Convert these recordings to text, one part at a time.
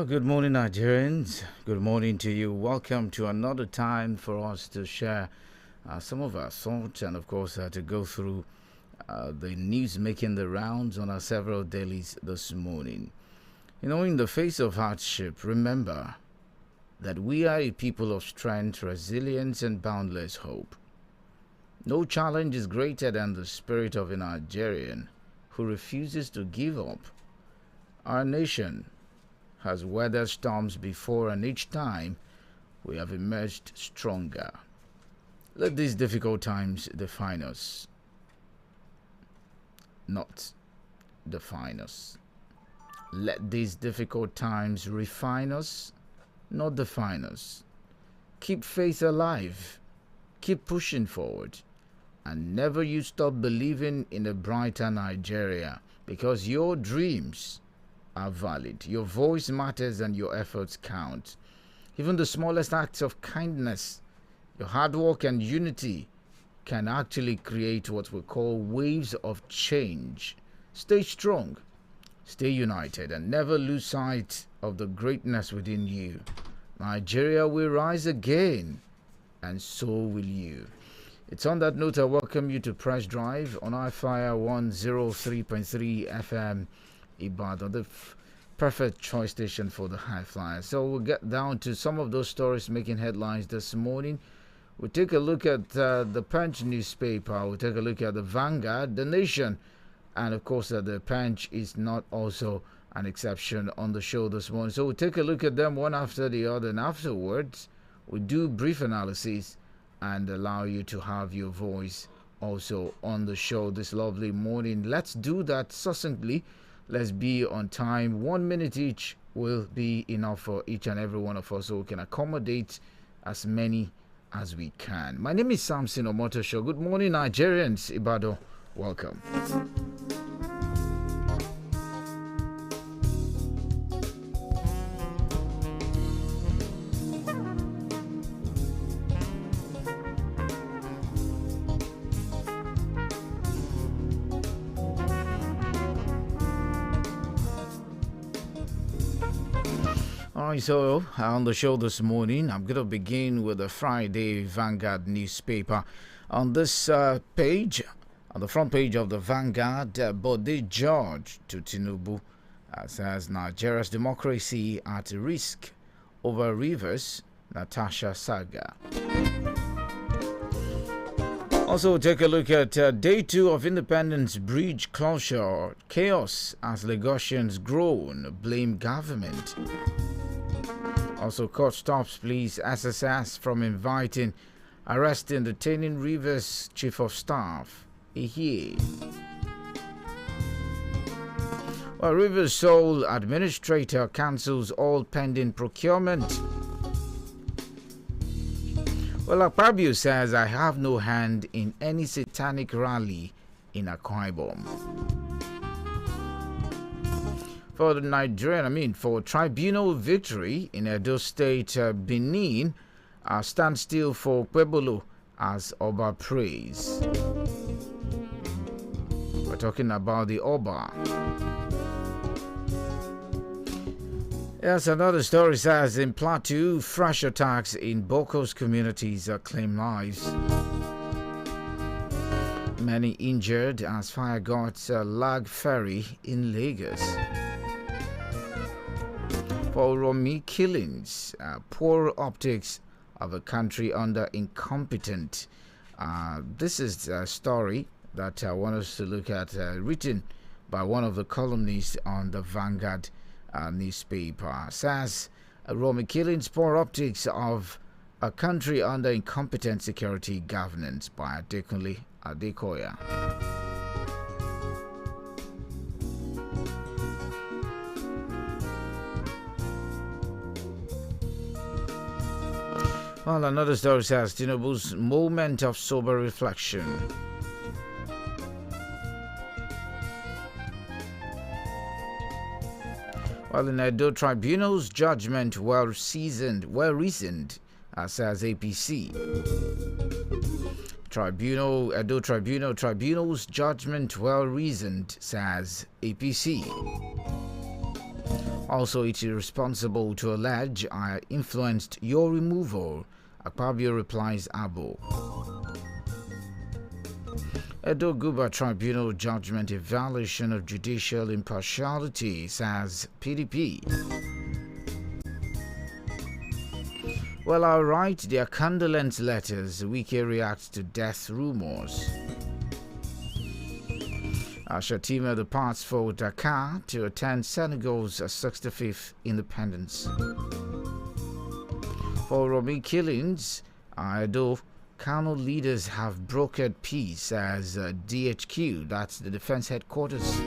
Well, good morning, Nigerians. Good morning to you. Welcome to another time for us to share some of our thoughts and, of course, to go through the news making the rounds on our several dailies this morning. You know, in the face of hardship, remember that we are a people of strength, resilience, and boundless hope. No challenge is greater than the spirit of a Nigerian who refuses to give up. Our nation has weathered storms before, and each time we have emerged stronger. Let these difficult times define us, not define us. Let these difficult times refine us, not define us. Keep faith alive, keep pushing forward, and never you stop believing in a brighter Nigeria, because your dreams are valid. Your voice matters and your efforts count. Even the smallest acts of kindness, your hard work and unity can actually create what we call waves of change. Stay strong, stay united, and never lose sight of the greatness within you. Nigeria will rise again, and so will you. It's on that note I welcome you to Press Drive on I-FLIER 103.3 FM Ibadan, the perfect choice station for the high flyers. So we'll get down to some of those stories making headlines this morning. We'll take a look at the Punch newspaper. We'll take a look at the Vanguard, the Nation, and of course the Punch is not also an exception on the show this morning. So we'll take a look at them one after the other, and afterwards we'll do brief analysis and allow you to have your voice also on the show this lovely morning. Let's do that succinctly. Let's be on time. 1 minute each will be enough for each and every one of us, so we can accommodate as many as we can. My name is SAMSON OMOTOSHO. Good morning, Nigerians. Ibadan, welcome. Alright, so on the show this morning, I'm going to begin with the Friday Vanguard newspaper. On this page, on the front page of the Vanguard, Bode George to Tinubu says Nigeria's democracy at risk over Rivers, Natasha Saga. Also, take a look at day 2 of Independence Bridge closure. Chaos as Lagosians groan, blame government. Also, court stops please SSS from inviting, arresting, detaining Rivers Chief of Staff. Well, Rivers sole administrator cancels all pending procurement. Well, Akpabio says, I have no hand in any satanic rally in Akwa Ibom. For the Nigerian, for tribunal victory in Edo State, Benin, stand still for Pueblo as Oba praise. We're talking about the Oba. Yes, another story says in Plateau, fresh attacks in Boko's communities claim lives. Many injured as fire got lag ferry in Lagos. For Romi killings, poor optics of a country under incompetent. This is a story that I want us to look at, written by one of the columnists on the Vanguard newspaper. Says Romi killings, poor optics of a country under incompetent security governance by Adekunle Adekoya. Well, another story says Tinubu's moment of sober reflection. While in Edo Tribunal's judgment well-reasoned, says APC. Edo Tribunal's judgment well-reasoned, says APC. Also, it is responsible to allege I influenced your removal. Akpabio replies Abo. Edo Guba Tribunal judgment a violation of judicial impartiality, says PDP. Well, I'll write their condolence letters. Wike reacts to death rumors. Shatima departs for Dakar to attend Senegal's 65th independence. For Romi killings, Edo Kano leaders have brokered peace as DHQ, that's the defense headquarters.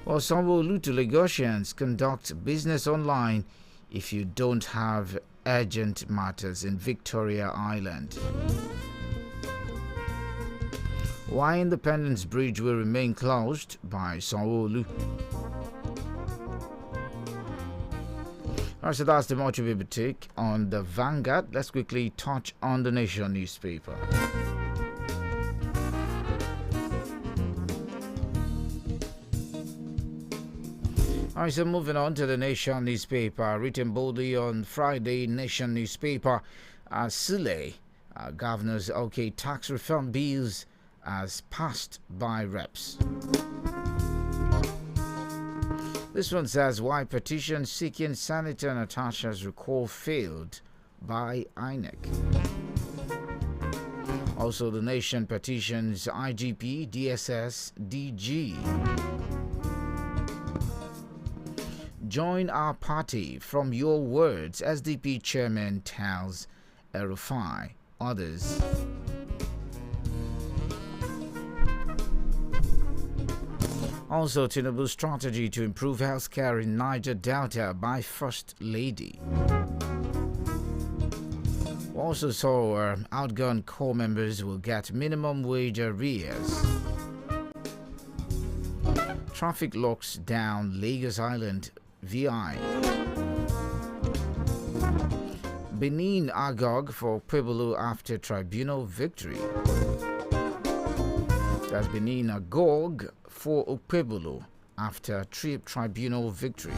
Well, Sanwo-Olu to Lagosians, conduct business online if you don't have urgent matters in Victoria Island. Why Independence Bridge will remain closed by Sanwo-Olu. Alright, so that's the much we will take on the Vanguard. Let's quickly touch on the Nation newspaper. Alright, so moving on to the Nation newspaper, written boldly on Friday, Nation newspaper, Sule, governor's OK tax reform bills as passed by reps. This one says why petition seeking Senator Natasha's recall failed by INEC. Also, the Nation petitions IGP, DSS, DG. Join our party. From your words, SDP chairman tells Erufai others. Also, Tinubu's strategy to improve healthcare in Niger Delta by First Lady. Also saw outgone corps members will get minimum wage arrears. Traffic locks down Lagos Island VI. Benin agog for Pueblo after tribunal victory. That's Benin agog for Pueblo after tribunal victory.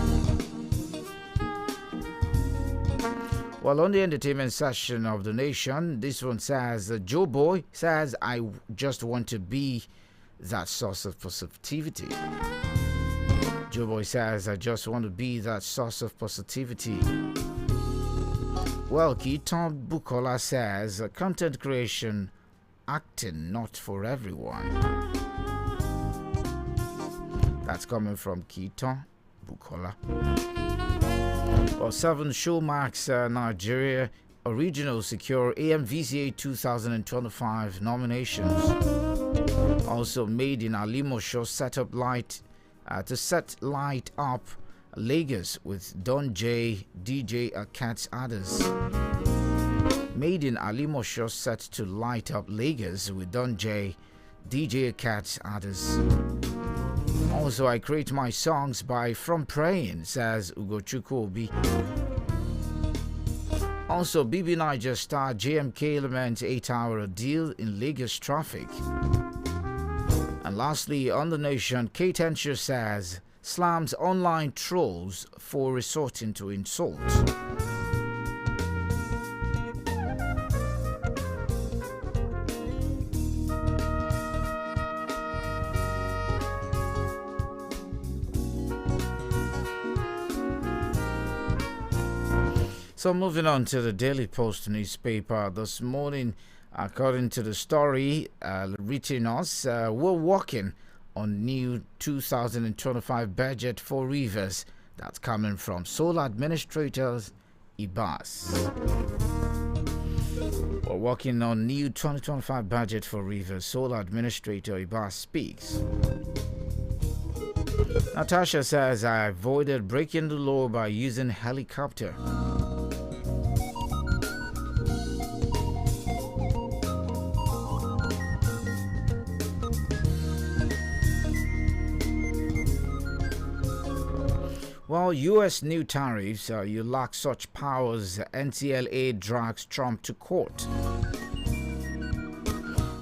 While on the entertainment section of the Nation, this one says Joe Boy says I just want to be that source of positivity. Joe Boy says I just want to be that source of positivity. Well, Keaton Bukola says content creation acting not for everyone. That's coming from Keaton Bukola. Well, 7 show marks Nigeria original secure AMVCA 2025 nominations. Also made in Alimosho set up light to set light up Lagos with Don J, DJ Cats others. Made in Alimosho set to light up Lagos with Don J, DJ Cats others. Also, I create my songs by From Praying, says Ugochukwu Obi. Also, BB Niger star JMK laments 8-hour deal in Lagos traffic. And lastly, on the Nation, Kate Henshaw says slams online trolls for resorting to insult. So moving on to the Daily Post newspaper this morning, according to the story written us, we're working on new 2025 budget for rivers. That's coming from Sole Administrators IBAS. We're working on new 2025 budget for rivers. Sole Administrator IBAS speaks. Natasha says I avoided breaking the law by using helicopter. Well, U.S. new tariffs, you lack such powers. NCLA drags Trump to court.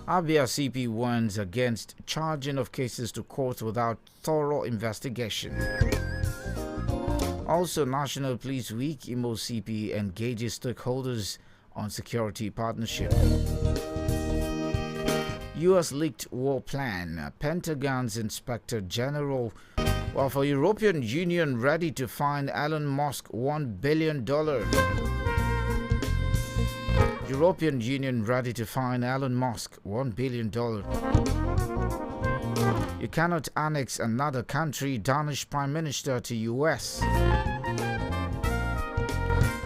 Abia CP warns against charging of cases to court without thorough investigation. Also, National Police Week, Imo CP engages stakeholders on security partnership. U.S. leaked war plan, Pentagon's Inspector General. While for European Union ready to fine Elon Musk $1 billion. European Union ready to fine Elon Musk $1 billion. You cannot annex another country, Danish Prime Minister to U.S.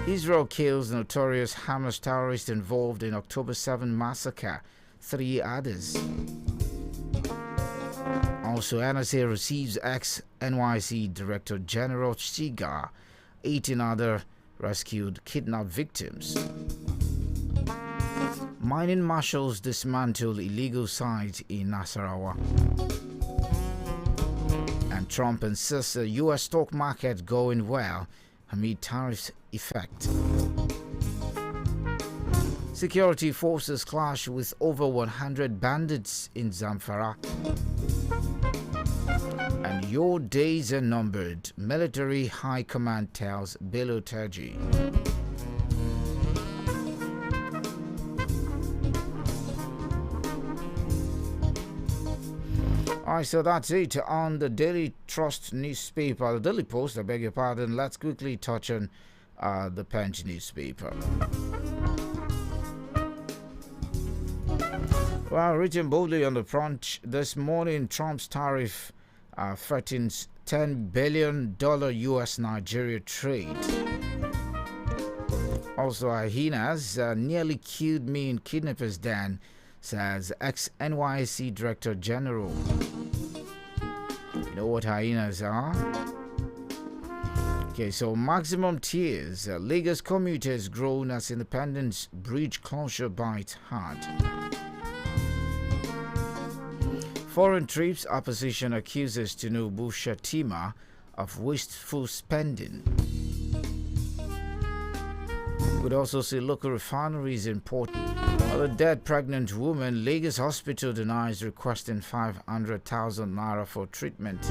Israel kills notorious Hamas terrorist involved in October 7 massacre. 3 others. Also, NSA receives ex-NYC Director General Chiga, 18 other rescued kidnapped victims. Mining marshals dismantle illegal site in Nasarawa. And Trump insists the U.S. stock market going well amid tariff effect. Security forces clash with over 100 bandits in Zamfara. And your days are numbered, military high command tells Bello Turji. Alright, so that's it on the Daily Trust newspaper, the Daily Post, I beg your pardon. Let's quickly touch on the Punch newspaper. Well, written boldly on the front this morning, Trump's tariff threatens $10 billion U.S.-Nigeria trade. Also, hyenas nearly killed me in kidnappers' den, says ex-NYC Director General. You know what hyenas are? Okay, so maximum tears. Lagos commuters groan as Independence Bridge closure bites hard. Foreign trips, opposition accuses Tinubu Shatima of wasteful spending. We'd also see local refineries important. A dead pregnant woman, Lagos hospital denies requesting 500,000 naira for treatment.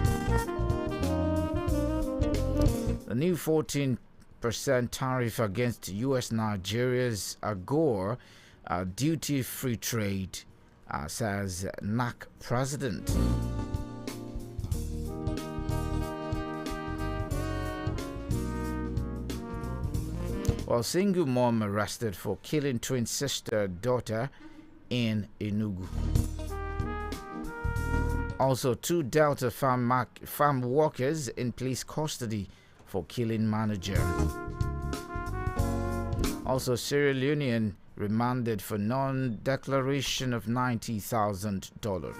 The new 14% tariff against U.S. Nigeria's AGOA duty-free trade, says NAC president. While single mom arrested for killing twin sister daughter in Enugu. Also, 2 Delta farm workers in police custody for killing manager. Also, Sierra Leonean remanded for non-declaration of $90,000.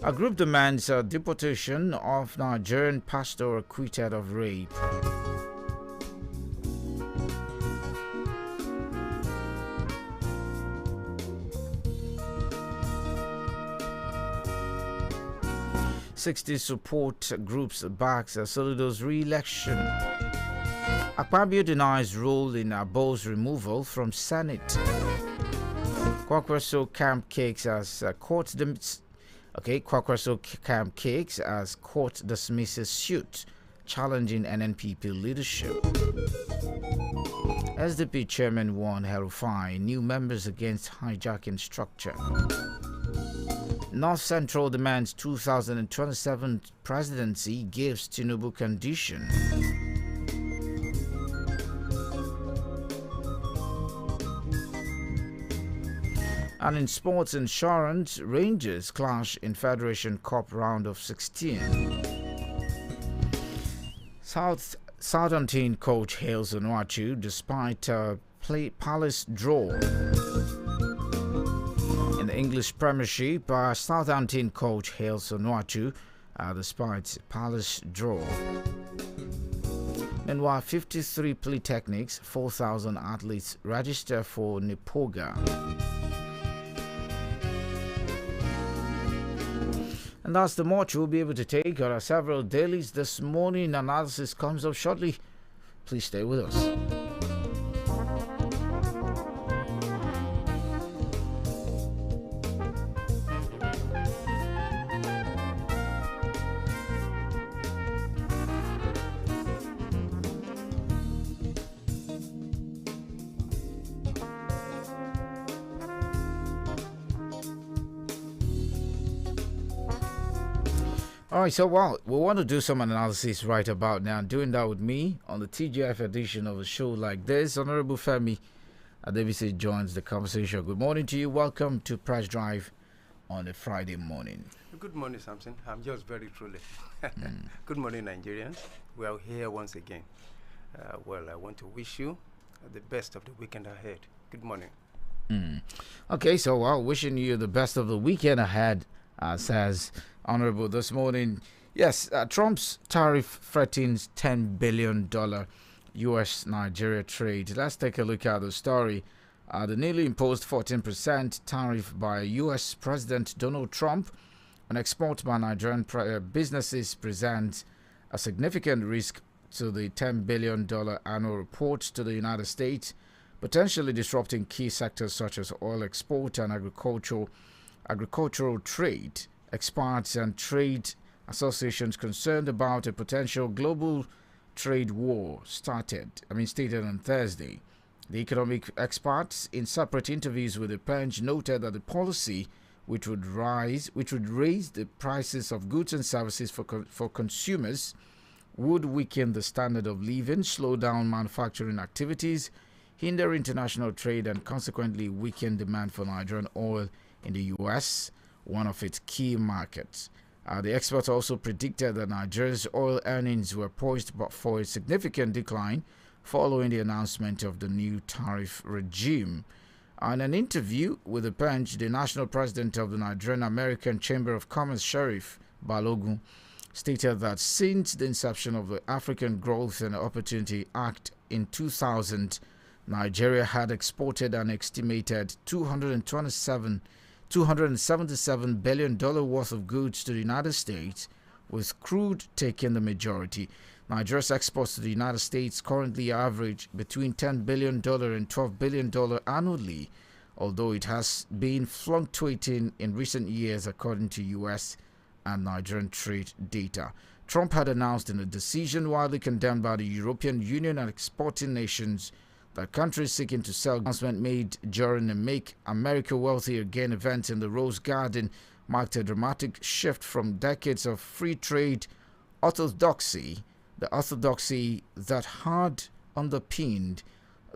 A group demands a deportation of Nigerian pastor acquitted of rape. '60 support groups backs Soludo's re-election. Akpabio denies role in Abo's removal from Senate. Kwakwaso camp cakes as court Kwakwaso camp cakes as court dismisses suit challenging NNPP leadership. SDP chairman warned Herufai new members against hijacking structure. North Central demands 2027 presidency gives Tinubu condition. And in sports insurance, Rangers clash in Federation Cup round of 16. Southampton coach hails Onuachu despite Palace draw. In the English Premiership, Southampton coach hails Onuachu despite Palace draw. Meanwhile, 53 polytechnics, 4,000 athletes register for Nipoga. And that's the much we'll be able to take on our several dailies this morning. Analysis comes up shortly. Please stay with us. All right, so we want to do some analysis right about now. Doing that with me on the TGF edition of a show like this, Honorable Femi Adebisi joins the conversation. Good morning to you. Welcome to Price Drive on a Friday morning. Good morning, Samson. I'm just very truly. Good morning, Nigerians. We are here once again. I want to wish you the best of the weekend ahead. Good morning. Okay, so wishing you the best of the weekend ahead, says Honorable this morning. Yes, Trump's tariff threatens $10 billion U.S.-Nigeria trade. Let's take a look at the story. The newly imposed 14% tariff by U.S. President Donald Trump on exports by Nigerian businesses presents a significant risk to the $10 billion annual report to the United States, potentially disrupting key sectors such as oil export and agricultural trade. Experts and trade associations concerned about a potential global trade war stated on Thursday. The economic experts, in separate interviews with the Punch, noted that the policy, which would raise the prices of goods and services for consumers, would weaken the standard of living, slow down manufacturing activities, hinder international trade, and consequently weaken demand for Nigerian oil in the U.S., one of its key markets. The experts also predicted that Nigeria's oil earnings were poised for a significant decline following the announcement of the new tariff regime. In an interview with the Punch, the national president of the Nigerian American Chamber of Commerce, Sheriff Balogun, stated that since the inception of the African Growth and Opportunity Act in 2000, Nigeria had exported an estimated $277 billion worth of goods to the United States, with crude taking the majority. Nigeria's exports to the United States currently average between $10 billion and $12 billion annually, although it has been fluctuating in recent years according to U.S. and Nigerian trade data. Trump had announced in a decision widely condemned by the European Union and exporting nations that countries seeking to sell announcement made during the Make America Wealthy Again event in the Rose Garden marked a dramatic shift from decades of free trade orthodoxy, the orthodoxy that had underpinned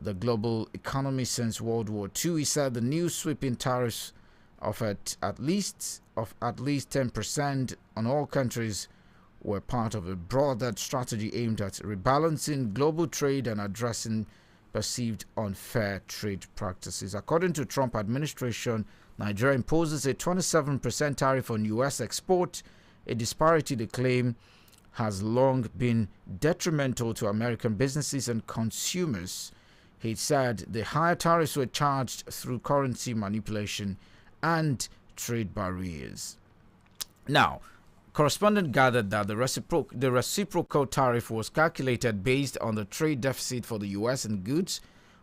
the global economy since World War II. He said the new sweeping tariffs of at least 10% on all countries were part of a broader strategy aimed at rebalancing global trade and addressing perceived unfair trade practices. According to Trump administration, Nigeria imposes a 27% tariff on U.S. export, a disparity they claim has long been detrimental to American businesses and consumers. He said the higher tariffs were charged through currency manipulation and trade barriers. Now, correspondent gathered that the reciprocal tariff was calculated based on the trade deficit for the U.S. in goods,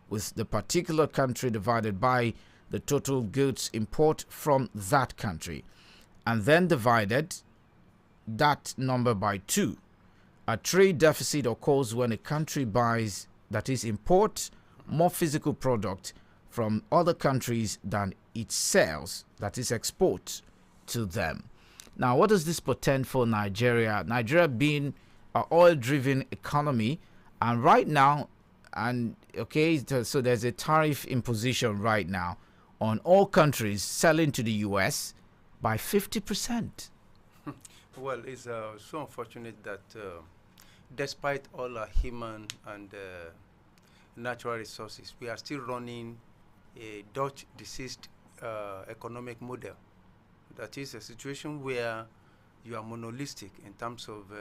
with the particular country divided by the total goods import from that country, and then divided that number by 2. A trade deficit occurs when a country buys, that is, imports more physical product from other countries than it sells, that is, exports to them. Now, what does this portend for Nigeria? Nigeria being an oil-driven economy, and right now, so there's a tariff imposition right now on all countries selling to the U.S. by 50%. Well, it's so unfortunate that despite all our human and natural resources, we are still running a Dutch-deceased economic model. That is a situation where you are monolistic in terms of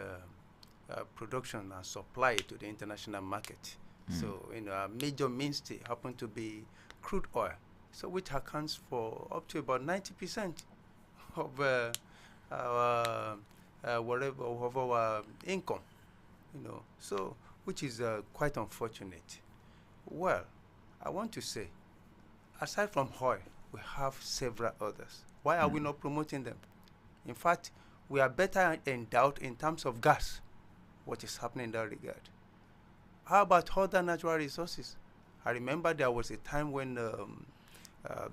production and supply to the international market. So, a major mainstay happen to be crude oil, so which accounts for up to about 90% of our income. So which is quite unfortunate. Well, I want to say, aside from oil, we have several others. Why are we not promoting them? In fact, we are better endowed in terms of gas. What is happening in that regard? How about other natural resources? I remember there was a time when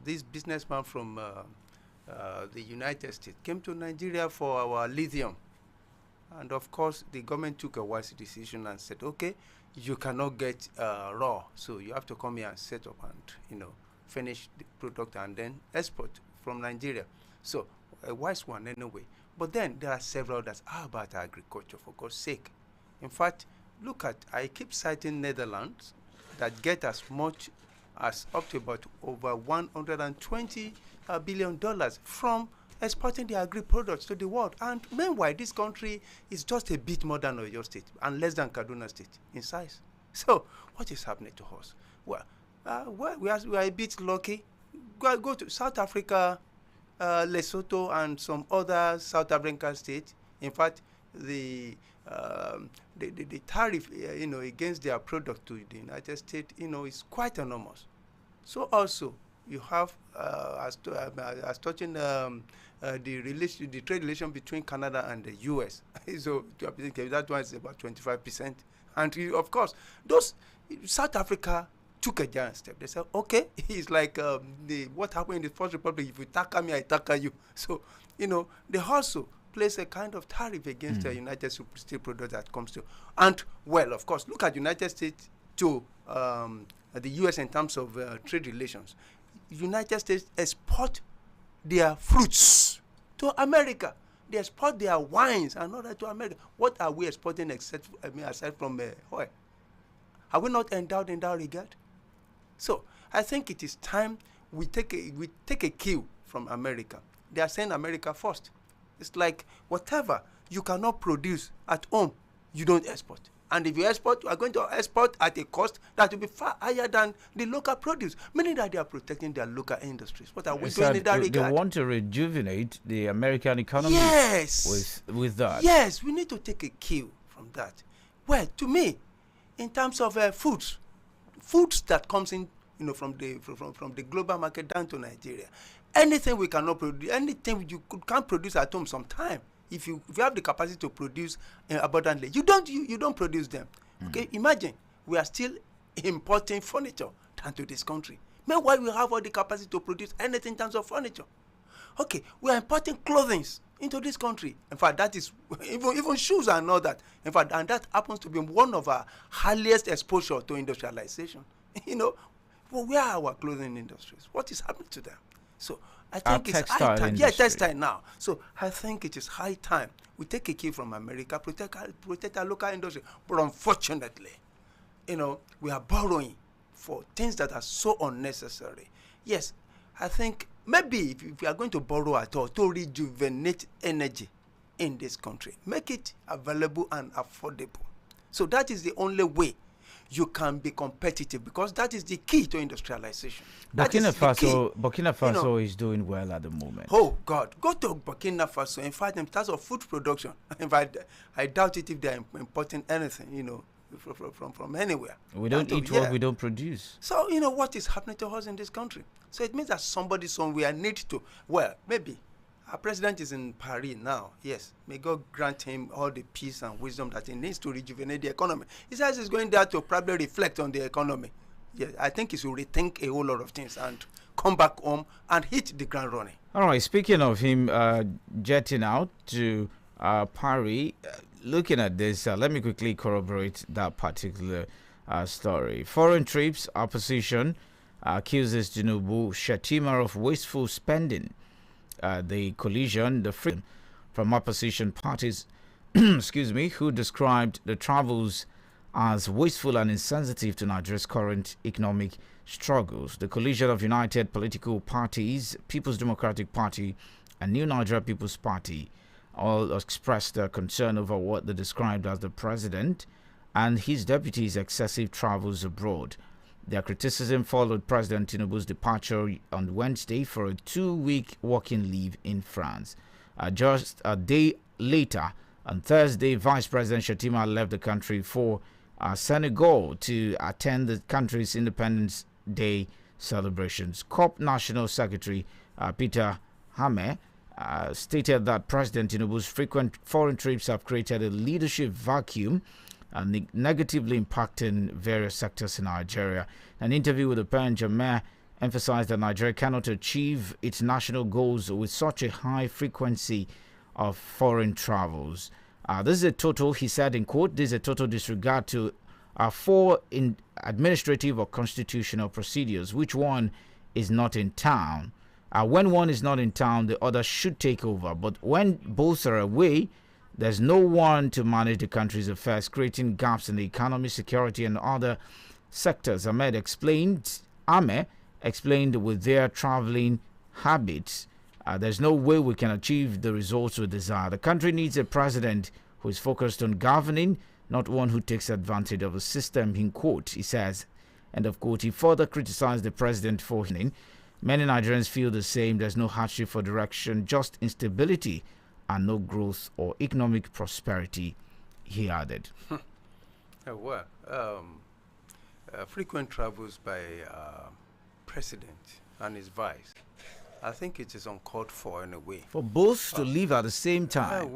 this businessman from the United States came to Nigeria for our lithium. And of course, the government took a wise decision and said, okay, you cannot get raw, so you have to come here and set up and, finish the product and then export from Nigeria. So a wise one anyway. But then there are several others. How about agriculture, for God's sake? In fact, look at, I keep citing Netherlands that get as much as up to about over $120 billion from exporting the agri-products to the world. And meanwhile, this country is just a bit more than Oyo State and less than Kaduna State in size. So what is happening to us? Well, we are a bit lucky. Go to South Africa, Lesotho, and some other South African states. In fact, the tariff, against their product to the United States, is quite enormous. So also, you have, as touching the trade relation between Canada and the U.S. So that one is about 25%. And of course, South Africa took a giant step. They said, okay, it's like what happened in the First Republic. If you tackle me, I tackle you. So, they also place a kind of tariff against the United States product that comes to. And, well, of course, look at United States to the U.S. in terms of trade relations. United States export their fruits to America. They export their wines and all that to America. What are we exporting aside from oil? Are we not endowed in that regard? So I think it is time we take a cue from America. They are saying America first. It's like whatever you cannot produce at home, you don't export. And if you export, you are going to export at a cost that will be far higher than the local produce, meaning that they are protecting their local industries. What are we doing in that regard? They want to rejuvenate the American economy. Yes. With that. Yes, we need to take a cue from that. Well, to me, in terms of foods that comes in, from the global market down to Nigeria, anything we cannot produce, anything can't produce at home sometime. If you have the capacity to produce abundantly, you don't produce them. Okay, imagine we are still importing furniture down to this country. Meanwhile, we have all the capacity to produce anything in terms of furniture. Okay, we are importing clothing into this country. In fact, that is even shoes and all that. In fact, and that happens to be one of our highest exposure to industrialization. Well, where are our clothing industries? What is happening to them? So I think it's high time. Yeah, textile now. So I think it is high time we take a cue from America, protect our local industry. But unfortunately, we are borrowing for things that are so unnecessary. Yes, I think maybe if we are going to borrow at all to rejuvenate energy in this country, make it available and affordable. So that is the only way you can be competitive, because that is the key to industrialization. Burkina Faso is doing well at the moment. Oh God, go to Burkina Faso. In fact, in terms of food production, in fact, I doubt it if they are importing anything, from anywhere. We don't eat what we don't produce. So what is happening to us in this country? So it means that somebody somewhere needs to. Well, maybe our president is in Paris now. Yes, may God grant him all the peace and wisdom that he needs to rejuvenate the economy. He says he's going there to probably reflect on the economy. Yeah, I think he should rethink a whole lot of things and come back home and hit the ground running. All right, speaking of him jetting out to Paris, looking at this, let me quickly corroborate that particular story. Foreign trips, opposition accuses Tinubu Shettima of wasteful spending. The collision, the freedom from opposition parties, excuse me, who described the travels as wasteful and insensitive to Nigeria's current economic struggles. The collision of united political parties, People's Democratic Party and New Nigeria People's Party, all expressed their concern over what they described as the president and his deputies' excessive travels abroad. Their criticism followed President Tinubu's departure on Wednesday for a 2-week working leave in France. Just a day later, on Thursday, Vice President Shettima left the country for Senegal to attend the country's Independence Day celebrations. COP National Secretary Peter Hame stated that President Tinubu's frequent foreign trips have created a leadership vacuum and negatively impacting various sectors in Nigeria. An interview with the Punch, Mayor emphasized that Nigeria cannot achieve its national goals with such a high frequency of foreign travels. This is a total, he said in quote, this is a total disregard to four in administrative or constitutional procedures. Which one is not in town? When one is not in town, the other should take over. But when both are away, there's no one to manage the country's affairs, creating gaps in the economy, security, and other sectors. Ame explained with their traveling habits, there's no way we can achieve the results we desire. The country needs a president who is focused on governing, not one who takes advantage of a system, in quote, he says. End of quote. He further criticized the president for him. Many Nigerians feel the same. There's no hardship for direction, just instability and no growth or economic prosperity, he added. Frequent travels by president and his vice, I think it is uncalled for in a way. For both to leave at the same time.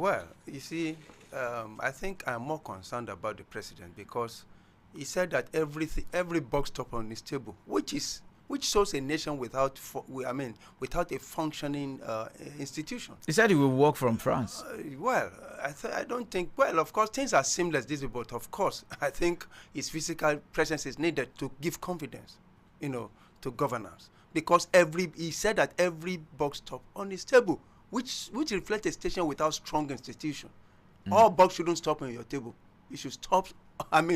You see, I think I'm more concerned about the president because he said that every box top on his table, which shows a nation without a functioning institution. He said he will work from France. I don't think. Well, of course, things are seamless this way, but of course, I think his physical presence is needed to give confidence, to governance. Because he said that every box top on his table, which reflects a station without strong institution. All box shouldn't stop on your table. It should stop, on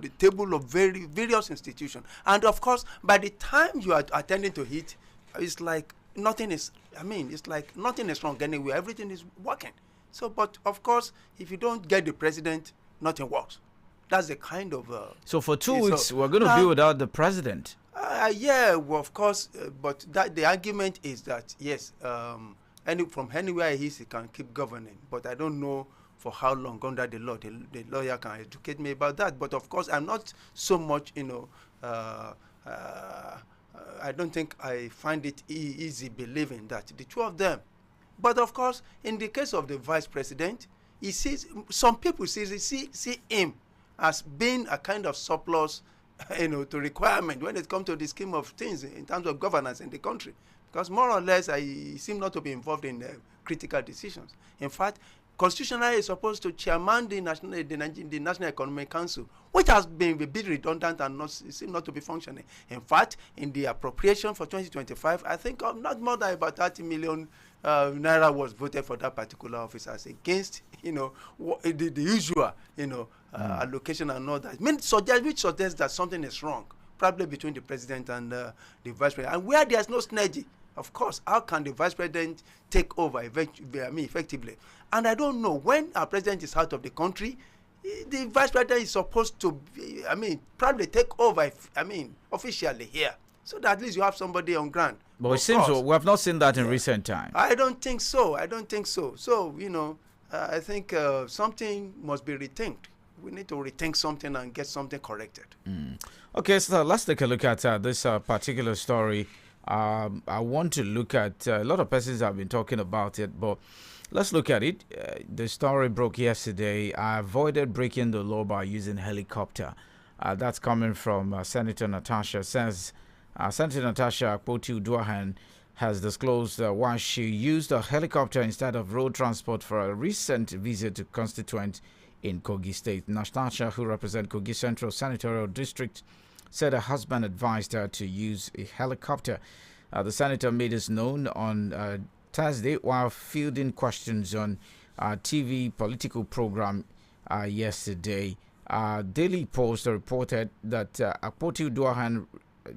the table of various institutions. And of course, by the time you are attending to it, it's like nothing is wrong anywhere. Everything is working. So, but of course, if you don't get the president, nothing works. That's the kind of... so for 2 weeks, we're going to be without the president. Of course, but the argument is that, yes, from anywhere he can keep governing. But I don't know for how long under the law. The lawyer can educate me about that. But of course, I'm not so much, I don't think I find it easy believing that the two of them. But of course, in the case of the vice president, some people see him as being a kind of surplus, to requirement when it comes to the scheme of things in terms of governance in the country. Because more or less, I seem not to be involved in critical decisions. In fact, constitutionally is supposed to chairman the National Economic Council, which has been a bit redundant and seem not to be functioning. In fact, in the appropriation for 2025, I think not more than about 30 million naira was voted for that particular office as against, the usual, allocation and all that. Which suggests that something is wrong, probably between the president and the vice president. And where there's no synergy, of course, how can the vice president take over effectively? And I don't know, when our president is out of the country, the vice president is supposed to, probably take over, officially here. So that at least you have somebody on ground. But it seems we have not seen that in recent times. I don't think so. So, I think something must be rethinked. We need to rethink something and get something corrected. Okay, so let's take a look at this particular story. I want to look at a lot of persons have been talking about it, but let's look at it. The story broke yesterday. I avoided breaking the law by using helicopter. That's coming from Senator Natasha. Says Senator Natasha Akpoti-Uduaghan has disclosed why she used a helicopter instead of road transport for a recent visit to constituent in Kogi State. Natasha, who represents Kogi Central Senatorial District, said her husband advised her to use a helicopter. The senator made this known on Thursday while fielding questions on TV political program yesterday. Daily Post reported that Akpoti-Uduaghan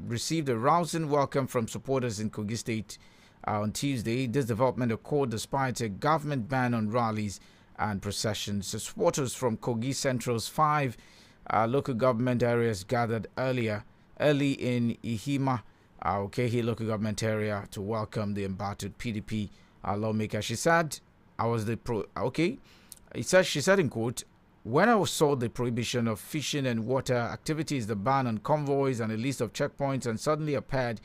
received a rousing welcome from supporters in Kogi State on Tuesday. This development occurred despite a government ban on rallies and processions. The supporters from Kogi Central's 5 local government areas gathered early in Ihima, Okehi local government area, to welcome the embattled PDP lawmaker. She said, she said in quote, "When I saw the prohibition of fishing and water activities, the ban on convoys and a list of checkpoints, and suddenly appeared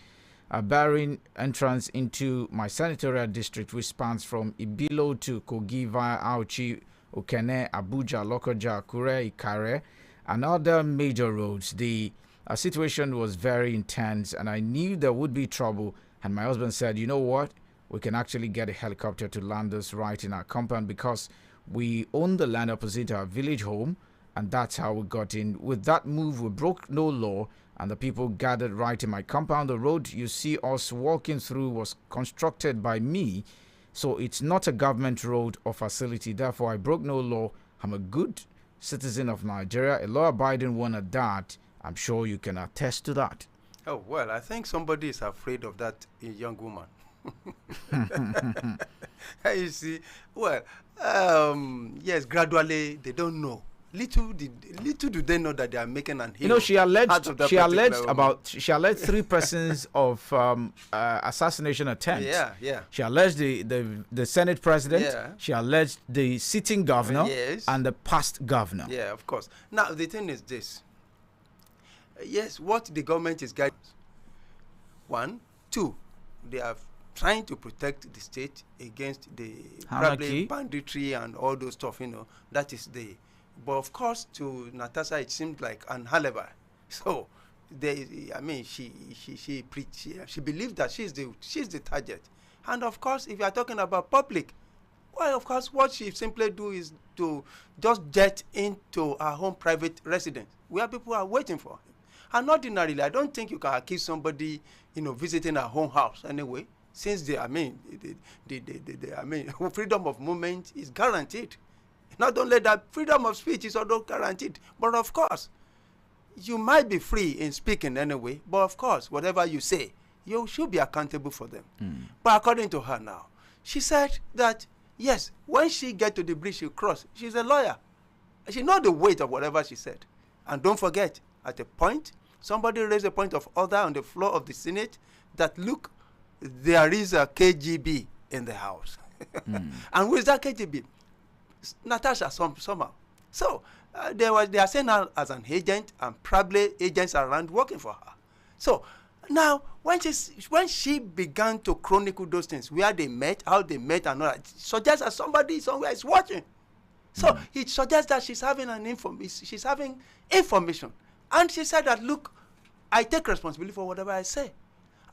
barring entrance into my senatorial district, which spans from Ibilo to Kogi via Auchi, Okene, Abuja, Lokoja, Akure, Ikare, and other major roads. The situation was very intense, and I knew there would be trouble. And my husband said, you know what? We can actually get a helicopter to land us right in our compound because We own the land opposite our village home, and that's how we got in. With that move, we broke no law, and the people gathered right in my compound. The road you see us walking through was constructed by me, so it's not a government road or facility. Therefore, I broke no law. I'm a good citizen of Nigeria, a law-abiding one at that. I'm sure you can attest to that. Oh, well, I think somebody is afraid of that young woman. You see, well, yes, gradually they don't know. Little do they know that they are making an hero. You know, she alleged 3 persons of assassination attempts. Yeah, yeah. She alleged the Senate president. Yeah. She alleged the sitting governor. Yes. And the past governor. Yeah, of course. Now the thing is this. Yes, what the government is guiding. 1, 2, they are trying to protect the state against the probably banditry and all those stuff. You know, that is the. But of course, to Natasha, it seemed like an alibi. So, she believed that she's the target. And of course, if you are talking about public, well, of course, what she simply do is to just jet into her home private residence where people are waiting for him. And ordinarily, I don't think you can accuse somebody, visiting her home house anyway, since freedom of movement is guaranteed. Not only that, freedom of speech is also guaranteed. But of course, you might be free in speaking anyway. But of course, whatever you say, you should be accountable for them. But according to her now, she said that, yes, when she get to the bridge she cross, she's a lawyer. She knows the weight of whatever she said. And don't forget, at a point, somebody raised a point of order on the floor of the Senate that, look, there is a KGB in the house. And who is that KGB? Natasha somehow. So they are saying her as an agent, and probably agents around working for her. So now when she began to chronicle those things, where they met, how they met, and all that, it suggests that somebody somewhere is watching. So it suggests that she's having information, and she said that, look, I take responsibility for whatever I say.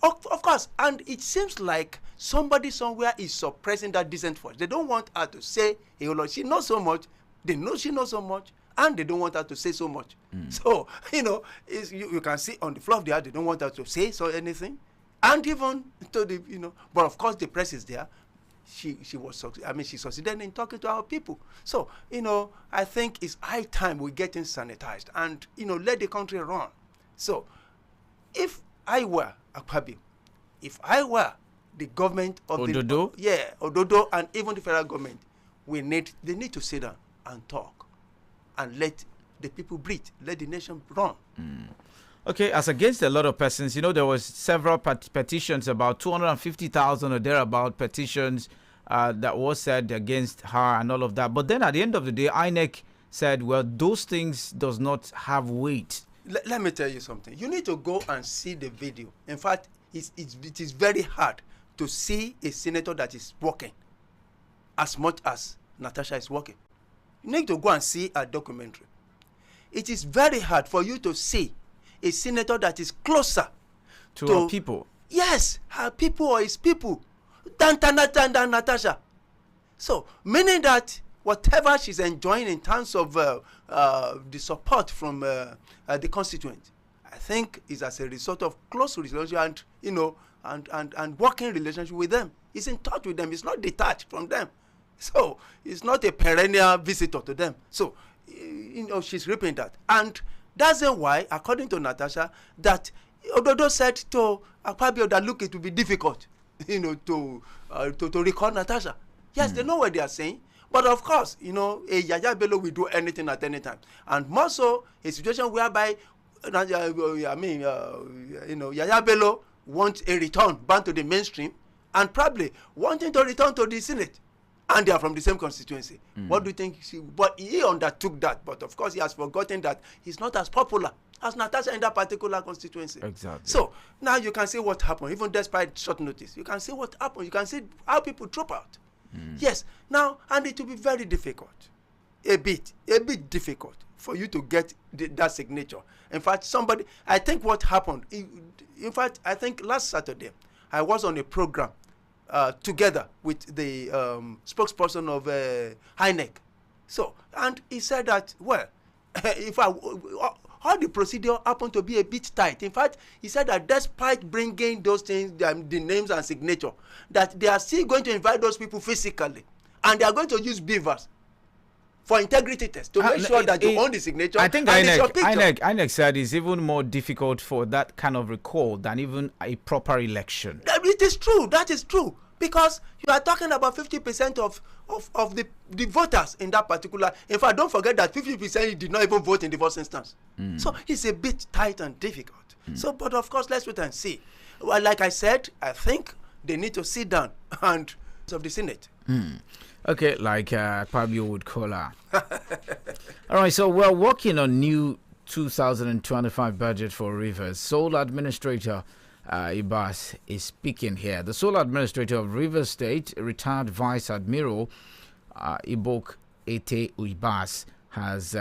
Of course, and it seems like somebody somewhere is suppressing that decent voice. They don't want her to say, hey, Lord, she knows so much. They know she knows so much, and they don't want her to say so much. So, you can see on the floor of the earth, they don't want her to say anything. And even to the, but of course the press is there. She succeeded in talking to our people. So, I think it's high time we're getting sanitized and, let the country run. So, if I were Akpabio, if I were the government of Ododo? Ododo, and even the federal government, they need to sit down and talk and let the people breathe, let the nation run. Okay, as against a lot of persons, there was several petitions, about 250,000 or thereabout petitions that was said against her and all of that. But then at the end of the day, INEC said, well, those things does not have weight. Let me tell you something. You need to go and see the video. In fact, it is very hard to see a senator that is working as much as Natasha is working. You need to go and see a documentary. It is very hard for you to see a senator that is closer to our people. Yes, her people or his people than Natasha. So, meaning that whatever she's enjoying in terms of the support from the constituent, I think is as a result of close relationship and working relationship with them. He's in touch with them. He's not detached from them. So he's not a perennial visitor to them. So she's reaping that, and that's why, according to Natasha, that Ododo said to Akpabio that, look, it will be difficult, to recall Natasha. Yes, they know what they are saying. But of course, a Yaya Bello will do anything at any time. And more so, a situation whereby, Yaya Bello wants a return back to the mainstream and probably wanting to return to the Senate. And they are from the same constituency. What do you think? But he undertook that. But of course, he has forgotten that he's not as popular as Natasha in that particular constituency. Exactly. So now you can see what happened, even despite short notice. You can see what happened. You can see how people drop out. Yes. Now, and it will be very difficult, a bit difficult for you to get that signature. In fact, I think what happened, in fact, I think last Saturday, I was on a program together with the spokesperson of INEC, So, and he said that, well, if all the procedure happened to be a bit tight. In fact, he said that despite bringing those things, the names and signature, that they are still going to invite those people physically, and they are going to use beavers for integrity tests to make sure that you own the signature. I think INEC said it's even more difficult for that kind of recall than even a proper election. It is true. That is true. Because you are talking about 50% of the voters in that particular. In fact, don't forget that 50% did not even vote in the first instance. So it's a bit tight and difficult. So, but of course, let's wait and see. Well, like I said, I think they need to sit down and of the Senate. Okay, like Pablo would call her. All right, so we're working on new 2025 budget for Rivers. Sole Administrator Ibas is speaking here. The sole administrator of Rivers State, retired Vice Admiral Ibok Ete Ibas, has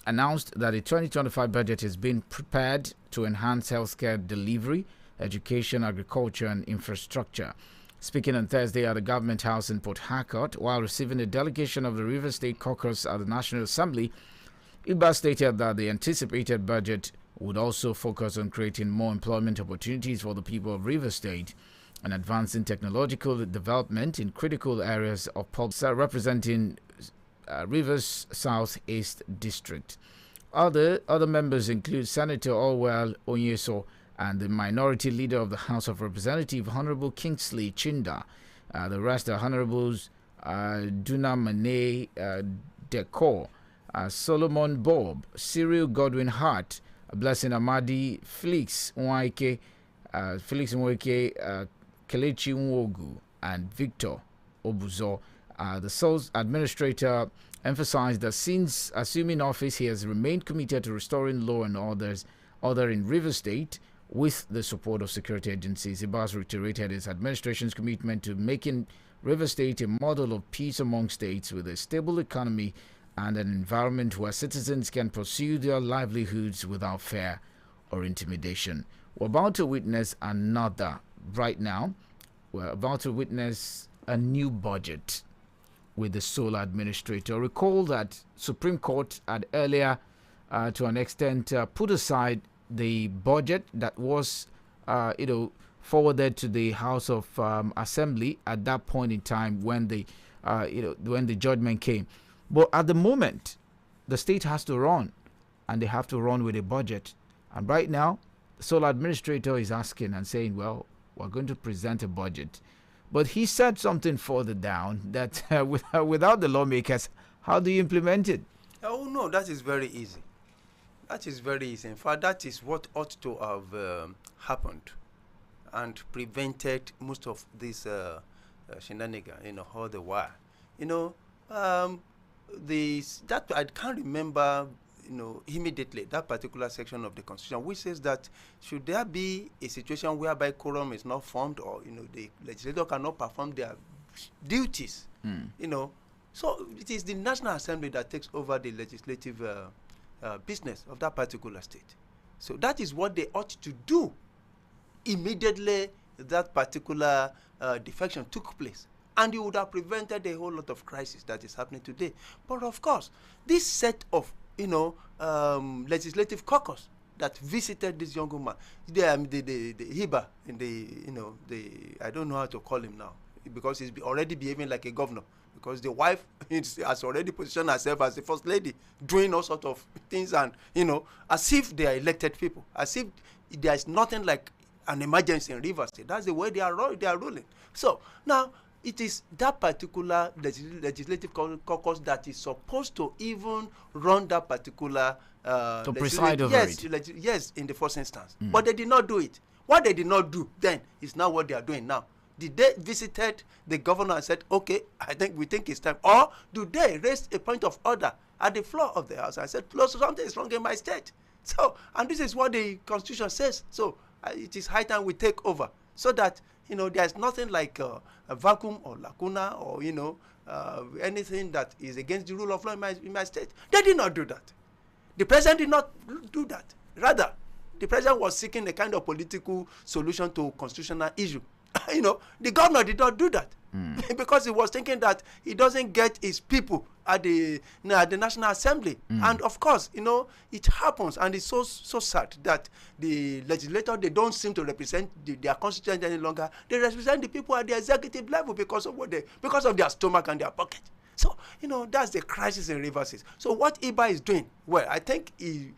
announced that the 2025 budget has been prepared to enhance healthcare delivery, education, agriculture, and infrastructure. Speaking on Thursday at the Government House in Port Harcourt, while receiving a delegation of the Rivers State caucus at the National Assembly, Ibas stated that the anticipated budget would also focus on creating more employment opportunities for the people of Rivers State and advancing technological development in critical areas of public representing Rivers South-East District. Other members include Senator Orwell Onyeso and the Minority Leader of the House of Representatives, Honorable Kingsley Chinda. The rest are Honorables Duna Mane Decor, Solomon Bob, Cyril Godwin Hart, Blessing Amadi, Felix Nweke, Kelechi Nwogu, and Victor Obuzo. The sole administrator emphasized that since assuming office, he has remained committed to restoring law and order in Rivers State with the support of security agencies. Ibas reiterated his administration's commitment to making Rivers State a model of peace among states with a stable economy and an environment where citizens can pursue their livelihoods without fear or intimidation. We're about to witness another right now. We're about to witness a new budget with the sole administrator. Recall that Supreme Court had earlier, to an extent, put aside the budget that was, forwarded to the House of Assembly at that point in time when the judgment came. But at the moment, the state has to run, and they have to run with a budget. And right now, the sole administrator is asking and saying, well, we're going to present a budget. But he said something further down that without the lawmakers, how do you implement it? Oh, no, that is very easy. That is very easy. In fact, that is what ought to have happened and prevented most of this shenanigans, all the while. That I can't remember, immediately that particular section of the Constitution, which says that should there be a situation whereby quorum is not formed, or the legislator cannot perform their duties, so it is the National Assembly that takes over the legislative business of that particular state. So that is what they ought to do immediately that particular defection took place. And you would have prevented a whole lot of crisis that is happening today. But of course, this set of legislative caucus that visited this young woman, the Hiba in the I don't know how to call him now, because he's already behaving like a governor, because the wife has already positioned herself as the first lady, doing all sorts of things, and as if they are elected people, as if there is nothing like an emergency in Rivers State. That's the way they are ruling. So now, it is that particular legislative caucus that is supposed to even run that particular to preside over it. Yes, in the first instance. But they did not do it. What they did not do then is now what they are doing now. Did they visited the governor and said, okay, we think it's time? Or do they raise a point of order at the floor of the House and said, something is wrong in my state? So, and this is what the Constitution says. So it is high time we take over, so that there's nothing like a vacuum or lacuna or anything that is against the rule of law in my state. They did not do that. The president did not do that. Rather, the president was seeking a kind of political solution to a constitutional issue, The governor did not do that. Because he was thinking that he doesn't get his people at the National Assembly. And of course, it happens, and it's so sad that the legislature, they don't seem to represent their constituents any longer. They represent the people at the executive level because of their stomach and their pocket. So, that's the crisis in Rivers State. So what IBA is doing, well, I think he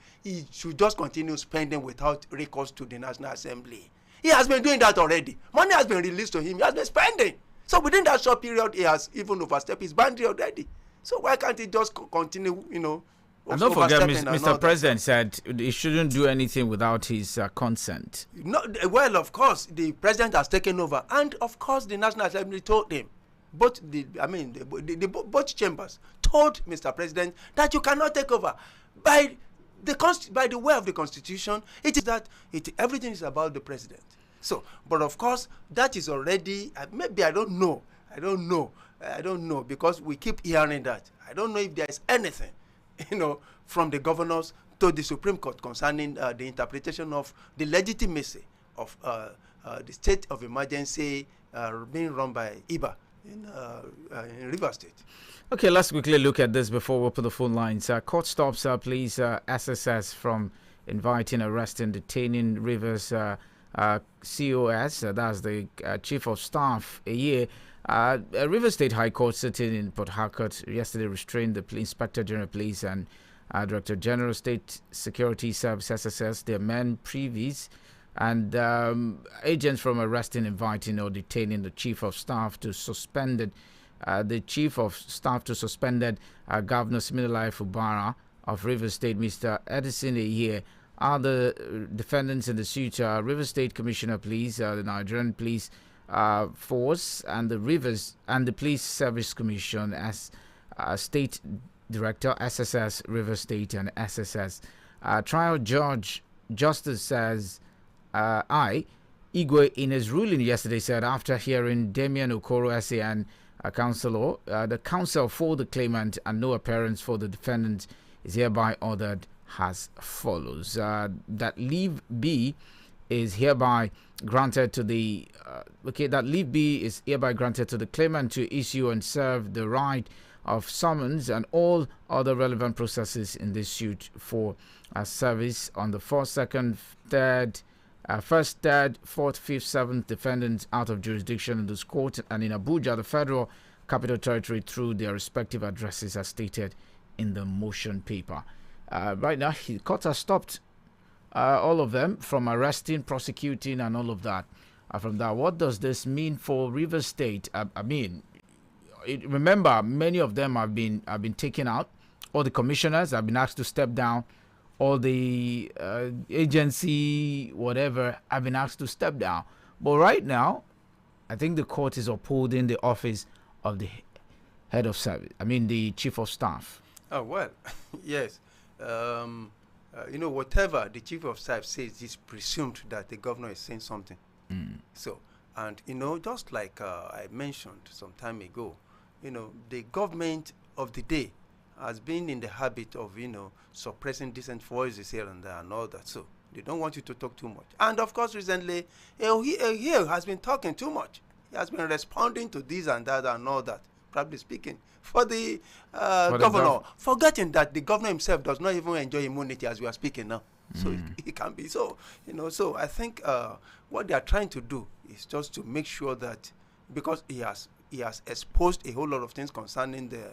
should just continue spending without recourse to the National Assembly. He has been doing that already. Money has been released to him. He has been spending. So within that short period, he has even overstepped his boundary already. So why can't he just continue, And don't forget, Mr. President said he shouldn't do anything without his consent. Well, of course, the president has taken over. And of course, the National Assembly told him, both chambers told Mr. President that you cannot take over. By the way of the Constitution, it is that everything is about the president. So, but of course, that is already, maybe I don't know, because we keep hearing that. I don't know if there is anything, from the governors to the Supreme Court concerning the interpretation of the legitimacy of the state of emergency being run by IBA in Rivers State. Okay, let's quickly look at this before we open the phone lines. Court stops please SSS from inviting, arresting, detaining Rivers COS, that's the Chief of Staff, a year. Rivers State High Court sitting in Port Harcourt yesterday restrained the Inspector General Police and Director General State Security Service SSS, their men privies, and agents from arresting, inviting, or detaining the Chief of Staff to suspended. The Chief of Staff to suspended Governor Siminalayi Fubara of Rivers State, Mr. Edison Aye, are the defendants in the suit. Rivers State Commissioner Police, the Nigerian Police Force, and the Rivers and the Police Service Commission as State Director, SSS, Rivers State, and SSS. Trial Judge Justice says, Igwe, in his ruling yesterday, said after hearing Damian Okoro SAN, a counsellor, the counsel for the claimant and no appearance for the defendant is hereby ordered as follows. That leave B is hereby granted to the claimant to issue and serve the right of summons and all other relevant processes in this suit for service on the first, second, third, 4th, 5th, 7th defendants out of jurisdiction in this court and in Abuja, the Federal Capital Territory, through their respective addresses as stated in the motion paper. Right now, the court has stopped all of them from arresting, prosecuting, and all of that. From that, what does this mean for Rivers State? Remember, many of them have been taken out. All the commissioners have been asked to step down. All the agency, whatever, have been asked to step down. But right now, I think the court is upholding the office of the head of service. The chief of staff. Oh, well, yes. Whatever the chief of staff says, it's presumed that the governor is saying something. So, and, just like I mentioned some time ago, the government of the day has been in the habit of, suppressing decent voices here and there and all that. So they don't want you to talk too much. And of course, recently, he has been talking too much. He has been responding to this and that and all that, probably speaking for the governor, forgetting that the governor himself does not even enjoy immunity as we are speaking now. So it can be so, so I think what they are trying to do is just to make sure that, because he has exposed a whole lot of things concerning the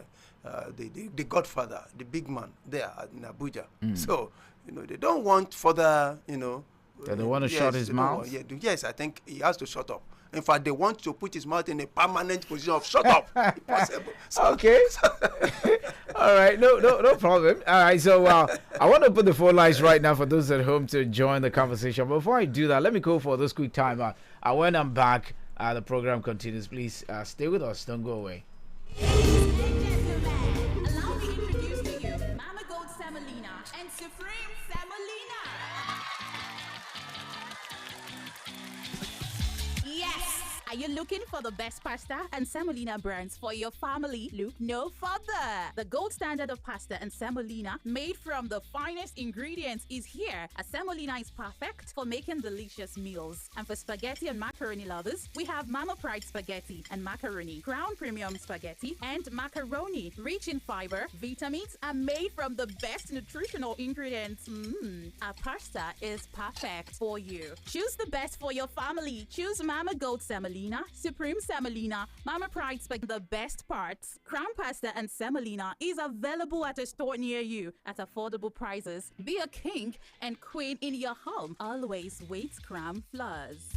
godfather, the big man there in Abuja. So, they don't want further, they don't want to shut his mouth. Yes, I think he has to shut up. In fact, they want to put his mouth in a permanent position of shut up, if possible. So, okay. All right. No problem. All right. So I want to put the phone lines right now for those at home to join the conversation. Before I do that, let me go for this quick time. When I'm back, the program continues. Please stay with us. Don't go away. Allow me to introduce to you Mama Gold Semolina and Supreme Semolina. Yes, Are you looking for the best pasta and semolina brands for your family? Look no further. The gold standard of pasta and semolina, made from the finest ingredients, is here. A semolina is perfect for making delicious meals. And for spaghetti and macaroni lovers, we have Mama Pride spaghetti and macaroni, Crown Premium spaghetti and macaroni, rich in fiber, vitamins, and made from the best nutritional ingredients. Our pasta is perfect for you. Choose the best for your family. Choose Mama Gold semolina, Supreme semolina, Mama Pride spaghetti. The best parts. Crown pasta and semolina is available at a store near you at affordable prices. Be a king and queen in your home. Always with Crown Flours.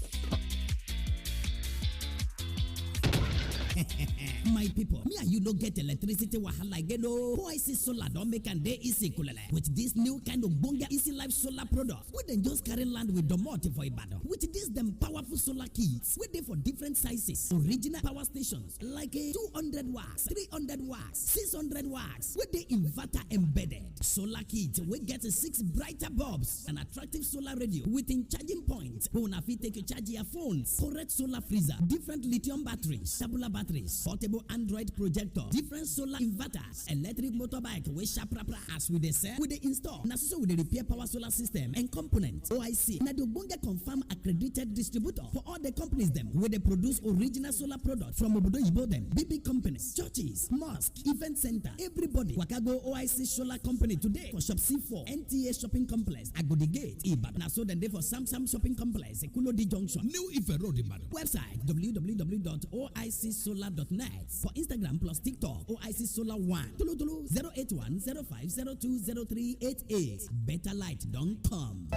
My people, me and you no get electricity wahala again. No, OIC Solar don't make and day easy kulele. With this new kind of bonga easy life solar product, we then just carry land with the multi for Ibadan. With this them powerful solar kits, we there for different sizes. Original power stations like a 200 watts, 300 watts, 600 watts. With the inverter embedded. Solar kit, we get 6 brighter bulbs, an attractive solar radio within charging points. Bona fit take you charge your phones. Correct solar freezer, different lithium batteries, tabular batteries, portable Android projector, different solar inverters, electric motorbike, we sharp as we sell, we dey install. Now so we dey repair power solar system and components. OIC. Now the Bonga confirm accredited distributor for all the companies them where they produce original solar product from Obodo Yibo them, big companies, churches, mosque, event center, everybody. Wakago OIC Solar Company today for Shop C4, NTA Shopping Complex, Agodi Gate, Ibadan. Now so then they for SAMSON Shopping Complex, Ekulodi Junction, New Ife Road, Ibadan. Website www.oicsolar.net. For Instagram plus TikTok, OIC Solar 1. Tulu 081 05020388. Better light don't come.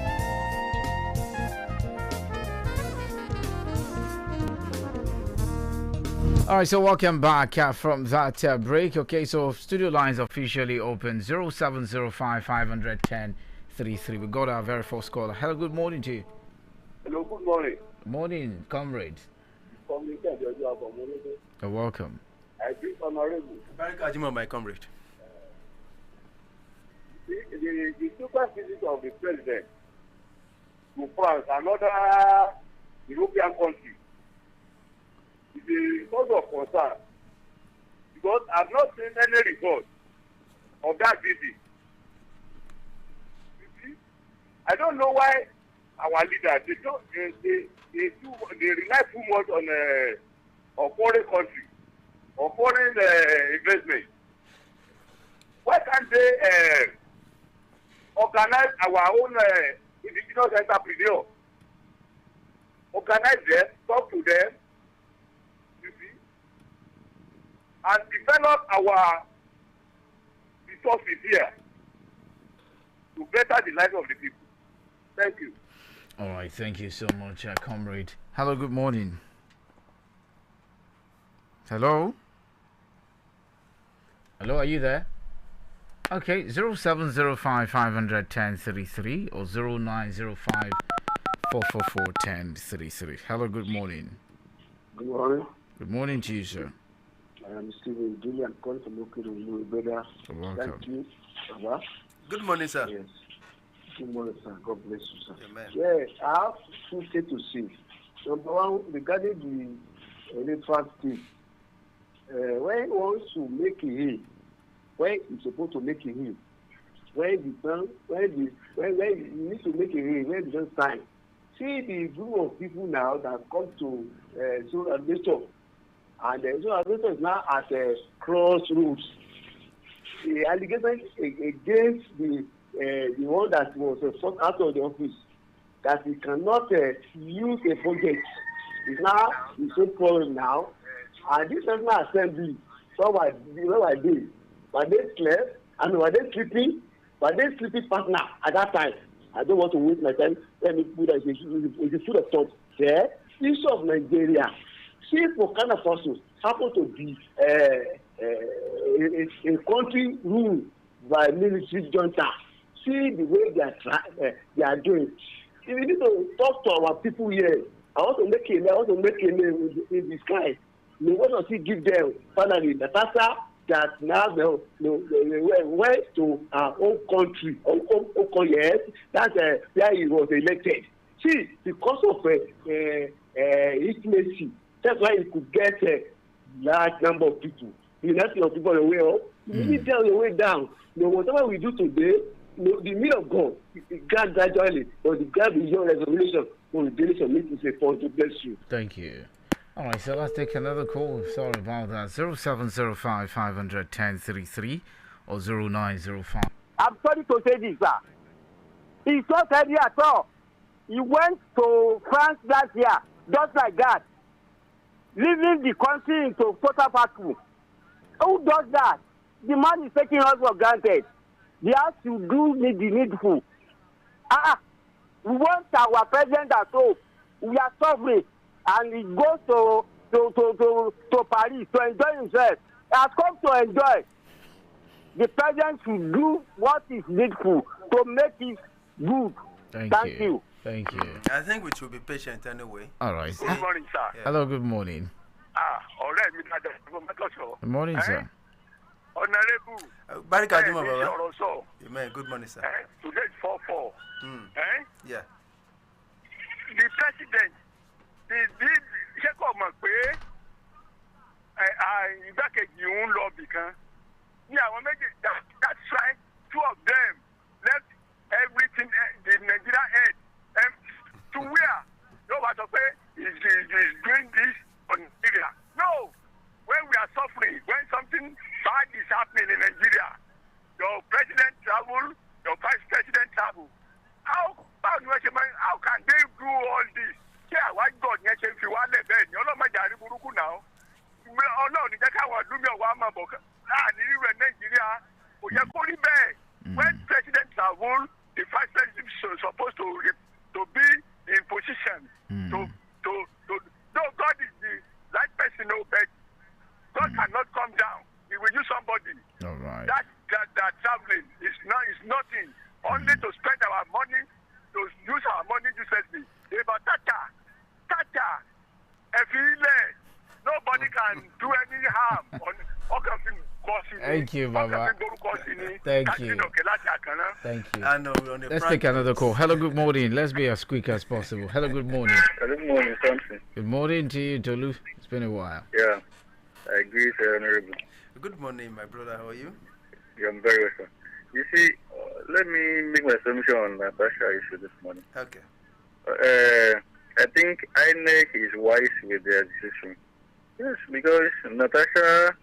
All right, so welcome back from that break. Okay, so studio lines officially open 0705 510 33. We got our very first caller. Hello, good morning to you. Hello, good morning. Morning, comrade. You're welcome. I think honorable. Barikajima, my comrade. The super visit of the president to France, another European country, is a cause of concern because I've not seen any report of that visit. You see, I don't know why our leaders they rely too much on foreign country or foreign investment. Why can't they organize our own indigenous entrepreneurs? Organize them, talk to them, you see, and develop our resources here to better the life of the people. Thank you. All right, thank you so much, comrade. Hello, good morning. Hello? Hello, are you there? Okay, 0705 510 33 or 0905 444 1033. Hello, good morning. Good morning. Good morning to you, sir. I am Stephen Julian calling from Okiro, brother. You're welcome. Thank you. Baba. Good morning, sir. Yes. Good morning, sir. God bless you, sir. Amen. Yeah, I have two things to say. Number one, regarding the electoral thing, when he wants to make a hill, when he's supposed to make a hill, when you need to make a hill, when you don't sign. See the group of people now that come to Solar Investor, and Solar Investor is now at a crossroads. The allegation against the one that was forced out of the office, that he cannot use a budget, is now the same problem now. And this National Assembly, so were they slept and were they sleeping? Were they sleeping partner at that time? I don't want to waste my time. Let me put that it's a food of thought. Yeah, issue of Nigeria. See, for Ghana Faso happen to be a country ruled by military junta. See the way they are doing. If we need to talk to our people here, I want to make a name in the sky. We want to see give them finally the faster that now they went to our own country, yes, that's where he was elected. See, because of intimacy That's why he could get a large number of people. The number of people on the way up, the media on the way down. Whatever we do today, the mean of God, it got gradually, but the gap beyond revelation for the nation makes it a point to bless you. Thank you. All right, so let's take another call. Sorry about that. 0705 500 1033 or 0905. I'm sorry to say this, sir. He's not ready at all. He went to France last year, just like that, leaving the country into total vacuum. Who does that? The man is taking us for granted. They have to do the needful. We want our president at home. We are suffering, and he goes to Paris to enjoy himself. He has come to enjoy. The president should do what is needful to make it good. Thank you. Thank you. I think we should be patient anyway. All right. Good morning, sir. Yeah. Hello, good morning. Ọ̀rẹ́ mi dáadáa fún OMOTOSHO. Good morning, sir. Honorable. Barika Juma, Baba. Ọ̀rọ̀ sọ. Amen. Good morning, sir. Today is 4-4. Yeah. The president, ṣé kò mọ̀ pé igbákejì ń lọ bìkan? Ní àwọn méjì, that's why two of them left everything, the Nigeria head, to where? No one sọ pé he's doing this on Nigeria. No! When we are suffering, when something bad is happening in Nigeria, your president travel, your vice president travel. How can they do all this? Ṣé àwa God yẹn ṣe fi wá lẹ̀ bẹ́ẹ̀ ni ọlọ́mọdé àrí burúkú náà? Ọlọ́run ní jẹ́ káwọn ọdúnmí ọ̀wá máa bọ̀ láàrin rírẹ̀ Nàìjíríà. Kò yẹ kó rí bẹ́ẹ̀. When president travel, the vice president is supposed to be in position to though God is the right person, no, but God cannot come down. He will use somebody. All right. That traveling is nothing. Only to spend our money, to use our money uselessly. About Tata, nobody can do any harm on Thank you, Baba. Thank you. Thank you. Let's take another call. Hello, good morning. Let's be as quick as possible. Hello, good morning. Good morning, Samson. Good morning to you, Tolu. It's been a while. Yeah, I agree, sir, Honorable. Good morning, my brother. How are you? Yeah, I'm very well, sir. You see, let me make my assumption on Natasha issue this morning. Okay. I think INEC is wise with their decision. Yes, because Natasha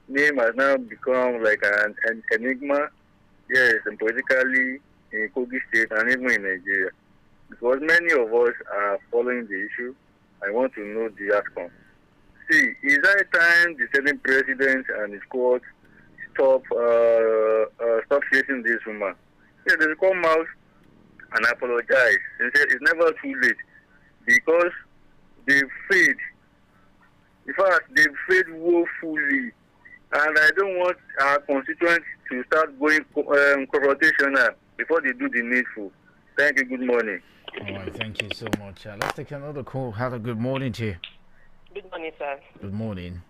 name has now become like an enigma, yes, and politically in Kogi State and even in Nigeria. Because many of us are following the issue, I want to know the outcome. See, is that time the Senate president and his court stop chasing this woman? Yeah, they come out and apologize. They say it's never too late because they failed. In fact, they failed woefully. And I don't want our constituents to start going confrontational before they do the needful. Thank you. Good morning. All right, thank you so much. Let's take another call. Hello, good morning to you. Good morning, sir. Good morning.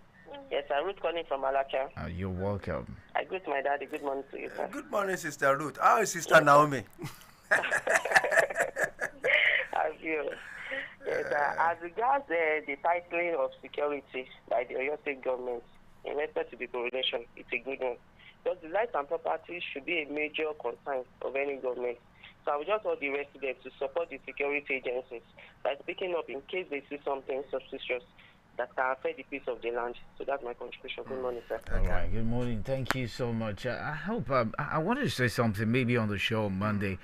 Yes, sir. Ruth calling from Alaka. You're welcome. I greet my daddy. Good morning to you, sir. Good morning, Sister Ruth. How is Sister Naomi? I feel. Yes, as regards the tightening of security by the Oyo State government in respect to the correlation, it's a good one. Because the life and property should be a major concern of any government. So I would just want the residents to support the security agencies by speaking up in case they see something suspicious that can affect the peace of the land. So that's my contribution. Good morning, sir. All right, good morning. Thank you so much. I hope I wanted to say something maybe on the show on Monday,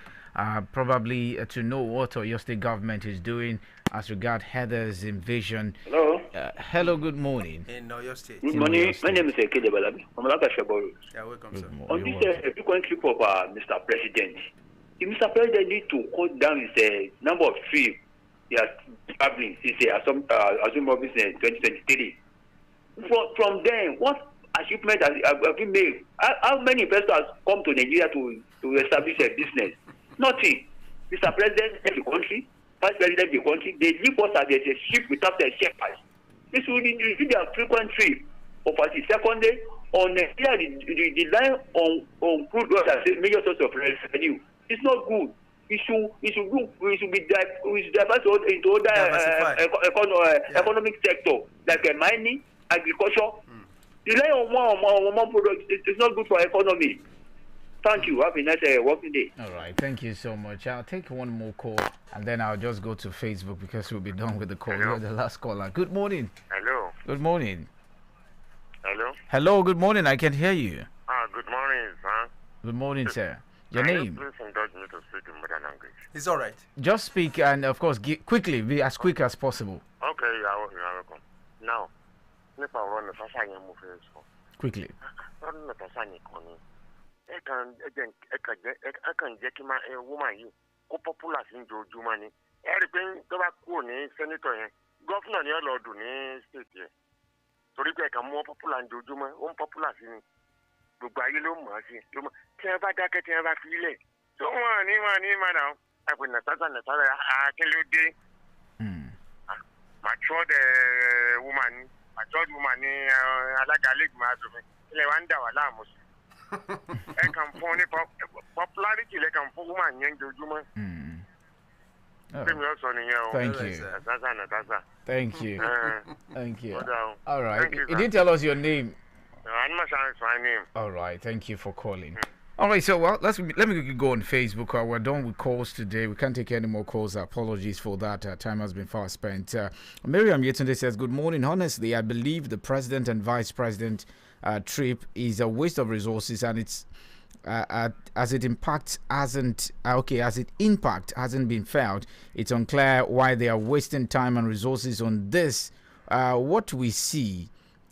probably to know what your state government is doing as regard Heather's invasion. Hello. Hello, good morning. In your state. Good morning. My name is Ekele Balabi from Lakashaboru. Yeah, welcome, sir. On this frequent trip of Mr. President, the Mr. President need to cut down his number of trips he has traveling since assumed office in 2023. From then, what achievement have been made? How many investors come to Nigeria to establish a business? Nothing. Mr. President of the country, Vice President of the country, they leave us as a ship without a shepherd. This will be their frequent trip. Overseas. Secondly, on Nigeria, the line on crude oil as a major source of revenue. It's not good. it should be diversified into other economic sector like mining, agriculture. Rely on one product. It's not good for economy. Thank you. Have a nice working day. All right. Thank you so much. I'll take one more call and then I'll just go to Facebook because we'll be done with the call. You're the last caller. Good morning. Hello. Good morning. Hello. Hello. Good morning. I can hear you. Good morning, sir. Good morning, sir. Your Can name? you please indulge me to speak in modern language? It's all right. Just speak and, of course, quickly. Be as quick as possible. Okay, you are welcome. Now, if I run the Fasani move for Quickly. run the Fasani Connie. I can get a woman you. Go popular in Jumani. Everything go back to Senator. Governor, your Lord, do state here. So they can more popular in Juma, unpopular in gbogbo ayé ló mọ̀ ọ́ sí ló mọ̀ tí wọ́n bá dákẹ́ tí wọ́n bá fi ilẹ̀ tó wọ́n ní madam ẹ̀pẹ̀ nàtàtà akínlódé matured woman ní alága lẹ́gbẹ̀ẹ́ asòfin ilẹ̀ wa ń dà wá láàmú sí ẹ kàn fún ní popularity lẹ kàn fún woman yẹn jojúmọ́. Thank you. Natasa. Thank you. Thank you. Well, All right. thank you, You didn't tell us your name. Animashan is my name. All right. Thank you for calling. All right. So, well, let me go on Facebook. We're done with calls today. We can't take any more calls. Apologies for that. Time has been far spent. Miriam Yetunde says, good morning. Honestly, I believe the president and vice president trip is a waste of resources, and it's as it impact hasn't been felt. It's unclear why they are wasting time and resources on this. What we see.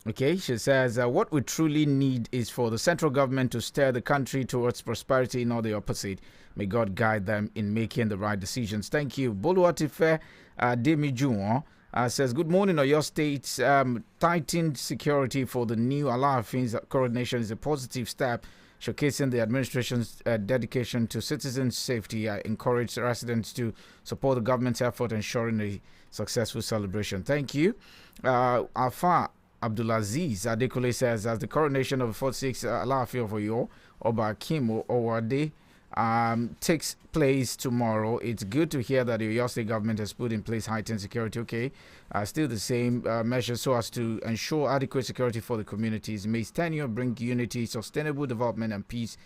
Okay, she says, what we truly need is for the central government to steer the country towards prosperity, not the opposite. May God guide them in making the right decisions. Thank you. Boluwatife Demijuwon says, good morning, Oyo State. Tightened security for the new Alaafin coronation is a positive step, showcasing the administration's dedication to citizen safety. I encourage residents to support the government's effort ensuring a successful celebration. Thank you. Alfa Abdulaziz Adekule says, as the coronation of 46 Alaafin of Oyo, Oba Kimo Owade, takes place tomorrow, it's good to hear that the Oyo State government has put in place heightened security. Okay, still the same measures so as to ensure adequate security for the communities. May his tenure bring unity, sustainable development, and peace